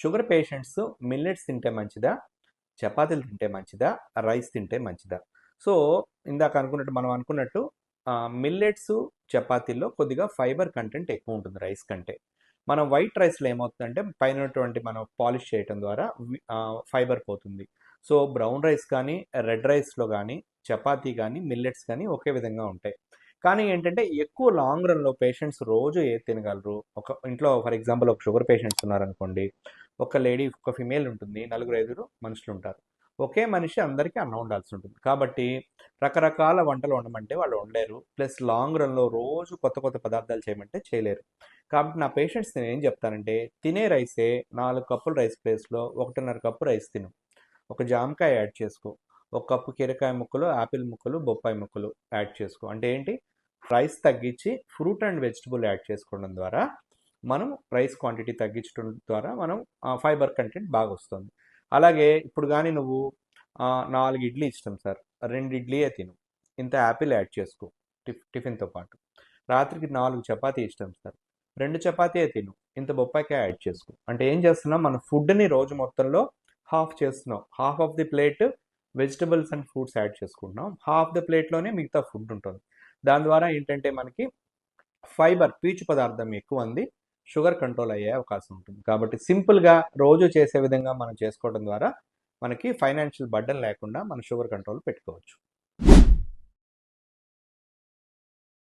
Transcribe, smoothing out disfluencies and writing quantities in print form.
Sugar patients millets తింటే మంచిదా? చపాతీలు తింటే మంచిదా? రైస్ తింటే మంచిదా? సో, ఇందాక మనం అనుకున్నట్టు మిల్లెట్స్, చపాతీల్లో కొద్దిగా ఫైబర్ కంటెంట్ ఎక్కువుంటుంది రైస్ కంటే. మనం వైట్ రైస్‌లో ఏమవుతుందంటే పైనున్నటువంటి మనం పాలిష్ చేయటం ద్వారా ఫైబర్ పోతుంది. సో, బ్రౌన్ రైస్ కానీ, రెడ్ రైస్‌లో గానీ, చపాతీ గానీ, మిల్లెట్స్ గానీ ఒకే విధంగా ఉంటాయి. కానీ ఏంటంటే ఎక్కువ లాంగ్ రన్‌లో పేషెంట్స్ రోజు ఏది తినగలరు? ఒక ఇంట్లో ఫర్ ఎగ్జాంపుల్ ఒక షుగర్ పేషెంట్స్ ఉన్నారనుకోండి. ఒక లేడీ, ఒక ఫీమేల్ ఉంటుంది. నలుగురు, ఐదుగురు మనుషులుంటారు. ఒకే మనిషి అందరికీ అన్నం వండాల్సి ఉంటుంది. కాబట్టి రకరకాల వంటలు వండమంటే వాళ్ళు వండలేరు. ప్లస్ లాంగ్ రన్‌లో రోజు కొత్త కొత్త పదార్థాలు చేయమంటే చేయలేరు. కాబట్టి నా పేషెంట్స్‌కి నేనేం చెప్తానంటే తినే రైసే 4 కప్పులు రైస్ ప్లేస్‌లో 1.5 కప్పు రైస్ తిను. ఒక జామకాయ యాడ్ చేసుకో. ఒక కప్పు కీరకాయ ముక్కలు, ఆపిల్ ముక్కలు, బొప్పాయి ముక్కలు యాడ్ చేసుకో. అంటే ఏంటి? రైస్ తగ్గించి ఫ్రూట్ అండ్ వెజిటబుల్ యాడ్ చేసుకోవడం ద్వారా మనం రైస్ క్వాంటిటీ తగ్గించడం ద్వారా మనం ఫైబర్ కంటెంట్ బాగా వస్తుంది. అలాగే ఇప్పుడు కానీ నువ్వు 4 ఇడ్లీ ఇష్టం సార్, 2 ఇడ్లీయే తిను. ఇంత యాపిల్ యాడ్ చేసుకో టిఫిన్‌తో పాటు. రాత్రికి 4 చపాతీ ఇష్టం సార్, 2 చపాతీయే తిను. ఇంత బొప్పాయికాయ యాడ్ చేసుకో. అంటే ఏం చేస్తున్నాం? మన ఫుడ్‌ని రోజు మొత్తంలో హాఫ్ చేస్తున్నాం. Half of the plate vegetables and fruits add చేసుకుంటున్నాం. హాఫ్ ద ప్లేట్‌లోనే మిగతా ఫుడ్ ఉంటుంది. దాని ద్వారా ఏంటంటే మనకి ఫైబర్, పీచు పదార్థం ఎక్కువ అంది షుగర్ కంట్రోల్ అయ్యే అవకాశం ఉంటుంది. కాబట్టి సింపుల్‌గా రోజు చేసే విధంగా మనం చేసుకోవడం ద్వారా మనకి ఫైనాన్షియల్ బర్డెన్ లేకుండా మన షుగర్ కంట్రోల్ పెట్టుకోవచ్చు.